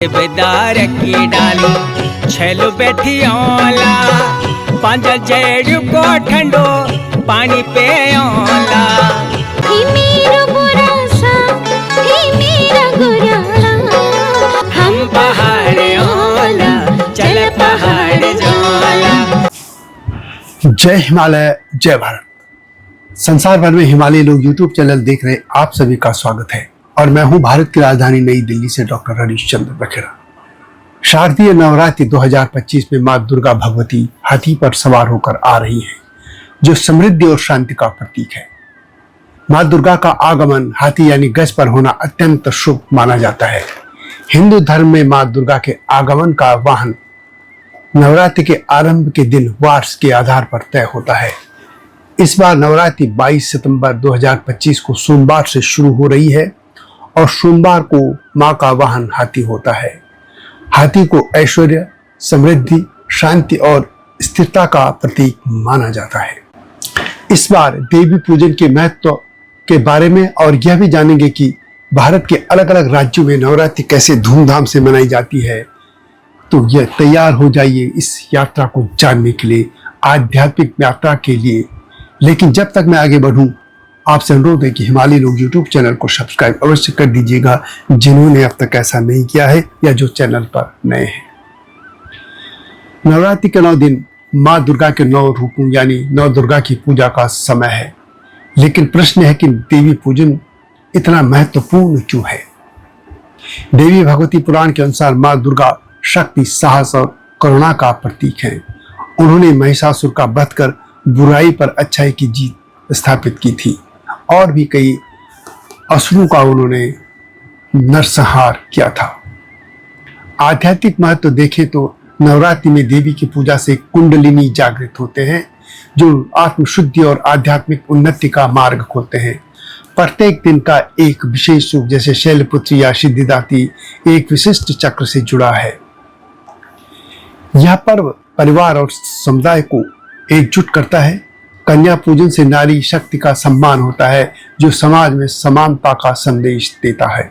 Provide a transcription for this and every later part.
बेदार की डाली छेलो बैठी ओला पांच जेड़ को ठंडो पानी पे ओला ही मेरा बुरा सा ही मेरा गुरा हम पहाड़ ओला चल पहाड़ जोला। जय हिमालय जय भारत। संसार भर में हिमालय लोग यूट्यूब चैनल देख रहे आप सभी का स्वागत है और मैं हूं भारत की राजधानी नई दिल्ली से डॉक्टर हरीश चंद्र बखेड़ा। शारदीय नवरात्रि 2025 में मां दुर्गा भगवती हाथी पर सवार होकर आ रही हैं, जो समृद्धि और शांति का प्रतीक है। मां दुर्गा का आगमन हाथी यानी गज पर होना अत्यंत शुभ माना जाता है। हिंदू धर्म में मां दुर्गा के आगमन का वाहन नवरात्रि के आरंभ के दिन वार्ष के आधार पर तय होता है। इस बार नवरात्रि 22 सितंबर 2025 को सोमवार से शुरू हो रही है और सोमवार को मां का वाहन हाथी होता है। हाथी को ऐश्वर्य, समृद्धि, शांति और स्थिरता का प्रतीक माना जाता है। इस बार देवी पूजन के महत्व के बारे में और यह भी जानेंगे कि भारत के अलग अलग राज्यों में नवरात्रि कैसे धूमधाम से मनाई जाती है। तो यह तैयार हो जाइए इस यात्रा को जानने के लिए, आध्यात्मिक यात्रा के लिए। लेकिन जब तक मैं आगे बढ़ूं, आपसे अनुरोध है कि हिमालय लोग यूट्यूब चैनल को सब्सक्राइब अवश्य कर दीजिएगा, जिन्होंने अब तक ऐसा नहीं किया है या जो चैनल पर नए हैं। नवरात्रि के 9 दिन मां दुर्गा के 9 रूपों यानी 9 दुर्गा की पूजा का समय है। लेकिन प्रश्न है कि देवी पूजन इतना महत्वपूर्ण क्यों है। देवी भगवती पुराण के अनुसार मां दुर्गा शक्ति, साहस और करुणा का प्रतीक है। उन्होंने महिषासुर का वध कर बुराई पर अच्छाई की जीत स्थापित की थी और भी कई असुरों का उन्होंने नरसंहार किया था। आध्यात्मिक महत्व देखें तो नवरात्रि में देवी की पूजा से कुंडलिनी जागृत होते हैं, जो आत्मशुद्धि और आध्यात्मिक उन्नति का मार्ग खोलते हैं। प्रत्येक दिन का एक विशेष रूप जैसे शैलपुत्री या सिद्धिदात्री एक विशिष्ट चक्र से जुड़ा है। यह पर्व परिवार और समुदाय को एकजुट करता है। कन्या पूजन से नारी शक्ति का सम्मान होता है, जो समाज में समानता का संदेश देता है।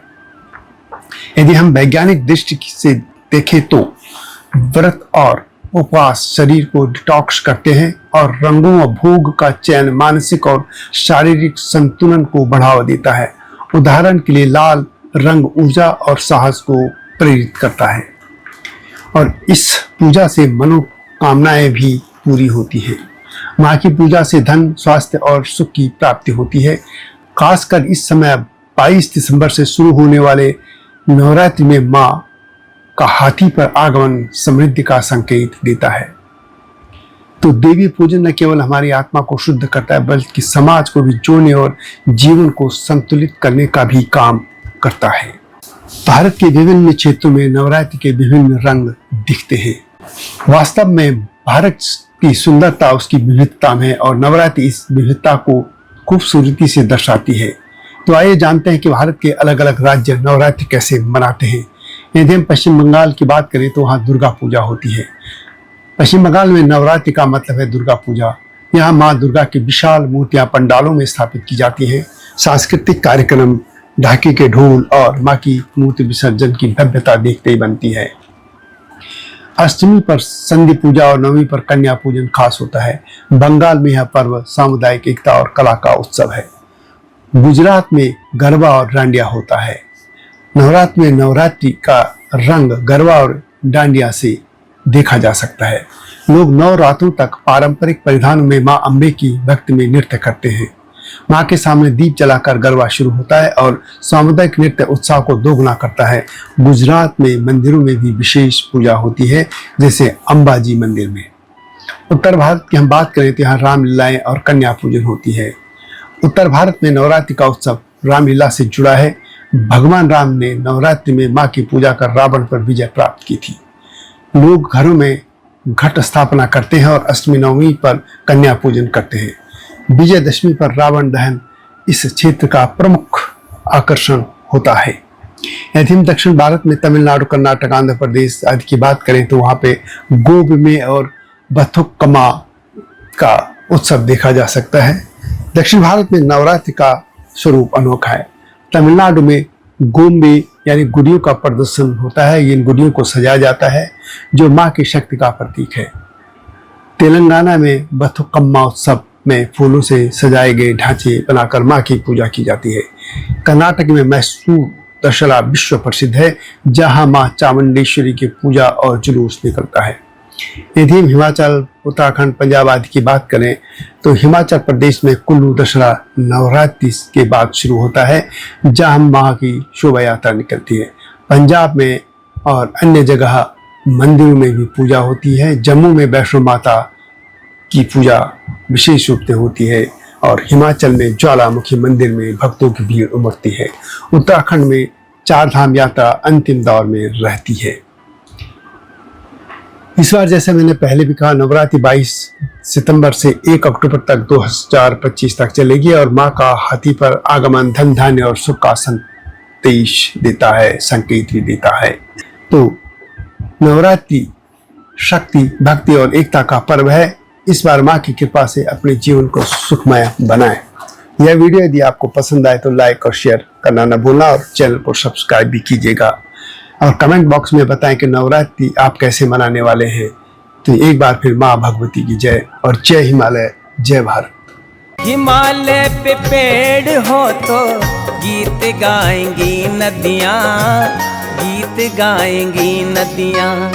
यदि हम वैज्ञानिक दृष्टि से देखें तो व्रत और उपवास शरीर को डिटॉक्स करते हैं और रंगों और भोग का चयन मानसिक और शारीरिक संतुलन को बढ़ावा देता है। उदाहरण के लिए लाल रंग ऊर्जा और साहस को प्रेरित करता है और इस पूजा से मनोकामनाएं भी पूरी होती हैं। मां की पूजा से धन, स्वास्थ्य और सुख की प्राप्ति होती है। खासकर इस समय 22 दिसंबर से शुरू होने वाले नवरात्रि में मां का हाथी पर आगमन समृद्धि का संकेत देता है। तो देवी पूजन न केवल हमारी आत्मा को शुद्ध करता है, बल्कि समाज को भी जोड़ने और जीवन को संतुलित करने का भी काम करता है। भारत के विभिन्न क्षेत्रों में नवरात्रि के विभिन्न रंग दिखते हैं। वास्तव में भारत की सुंदरता उसकी विविधता में और नवरात्रि इस विविधता को खूबसूरती से दर्शाती है। तो आइए जानते हैं कि भारत के अलग अलग राज्य नवरात्रि कैसे मनाते हैं। यदि हम पश्चिम बंगाल की बात करें तो वहाँ दुर्गा पूजा होती है। पश्चिम बंगाल में नवरात्रि का मतलब है दुर्गा पूजा। यहाँ माँ दुर्गा की विशाल मूर्तियाँ पंडालों में स्थापित की जाती हैं। सांस्कृतिक कार्यक्रम, ढाकी के ढोल और माँ की मूर्ति विसर्जन की भव्यता देखते ही बनती है। अष्टमी पर संधि पूजा और नवमी पर कन्या पूजन खास होता है। बंगाल में यह पर्व सामुदायिक एकता और कला का उत्सव है। गुजरात में गरबा और डांडिया होता है। नवरात्रि में नवरात्रि का रंग गरबा और डांडिया से देखा जा सकता है। लोग 9 रातों तक पारंपरिक परिधानों में मां अम्बे की भक्ति में नृत्य करते हैं। मां के सामने दीप जलाकर गरबा शुरू होता है और सामुदायिक नृत्य उत्साह को दोगुना करता है। गुजरात में मंदिरों में भी विशेष पूजा होती है, जैसे अंबाजी मंदिर में। उत्तर भारत की हम बात करें तो यहाँ रामलीलाएं और कन्या पूजन होती है। उत्तर भारत में नवरात्रि का उत्सव रामलीला से जुड़ा है। भगवान राम ने नवरात्रि में मां की पूजा कर रावण पर विजय प्राप्त की थी। लोग घरों में घट स्थापना करते हैं और अष्टमी नवमी पर कन्या पूजन करते हैं। विजयदशमी पर रावण दहन इस क्षेत्र का प्रमुख आकर्षण होता है। यदि हम दक्षिण भारत में तमिलनाडु, कर्नाटक, आंध्र प्रदेश आदि की बात करें तो वहाँ पे गोबमे और बथुकम्मा का उत्सव देखा जा सकता है। दक्षिण भारत में नवरात्रि का स्वरूप अनोखा है। तमिलनाडु में गोम्बे यानी गुड़ियों का प्रदर्शन होता है। इन गुड़ियों को सजाया जाता है जो माँ की शक्ति का प्रतीक है। तेलंगाना में बथुकम्मा उत्सव में फूलों से सजाए गए ढांचे बनाकर माँ की पूजा की जाती है। कर्नाटक में मैसूर दशहरा विश्व प्रसिद्ध है, जहां माँ चामुंडेश्वरी की पूजा और जुलूस निकलता है। यदि हम हिमाचल, उत्तराखंड, पंजाब आदि की बात करें तो हिमाचल प्रदेश में कुल्लू दशहरा नवरात्रि के बाद शुरू होता है, जहां माँ की शोभा यात्रा निकलती है। पंजाब में और अन्य जगह मंदिरों में भी पूजा होती है। जम्मू में वैष्णो माता की पूजा विशेष रूप से होती है और हिमाचल में ज्वालामुखी मंदिर में भक्तों की भीड़ उमड़ती है। उत्तराखंड में चार धाम यात्रा अंतिम दौर में रहती है। इस बार जैसे मैंने पहले भी कहा, नवरात्रि 22 सितंबर से 1 अक्टूबर तक 2025 तक चलेगी और माँ का हाथी पर आगमन धन धान्य और सुख का संदेश देता है, संकेत भी देता है। तो नवरात्रि शक्ति, भक्ति और एकता का पर्व है। इस बार माँ की कृपा से अपने जीवन को सुखमय बनाएं। यह वीडियो यदि आपको पसंद आए तो लाइक और शेयर करना न भूलना और चैनल को सब्सक्राइब भी कीजिएगा और कमेंट बॉक्स में बताएं कि नवरात्रि आप कैसे मनाने वाले हैं। तो एक बार फिर माँ भगवती की जय और जय हिमालय, जय भारत। हिमालय पे पेड़ हो तो गीत गाएंगी नदियाँ, गीत गाएंगी नदियाँ।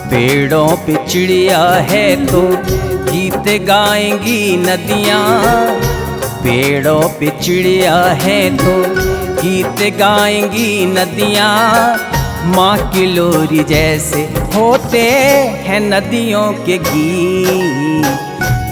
पेड़ों पे चिड़िया है तो गीत गाएंगी नदियाँ, पेड़ों पे चिड़िया है तो गीत गाएंगी नदियाँ। माँ की लोरी जैसे होते हैं नदियों के गीत।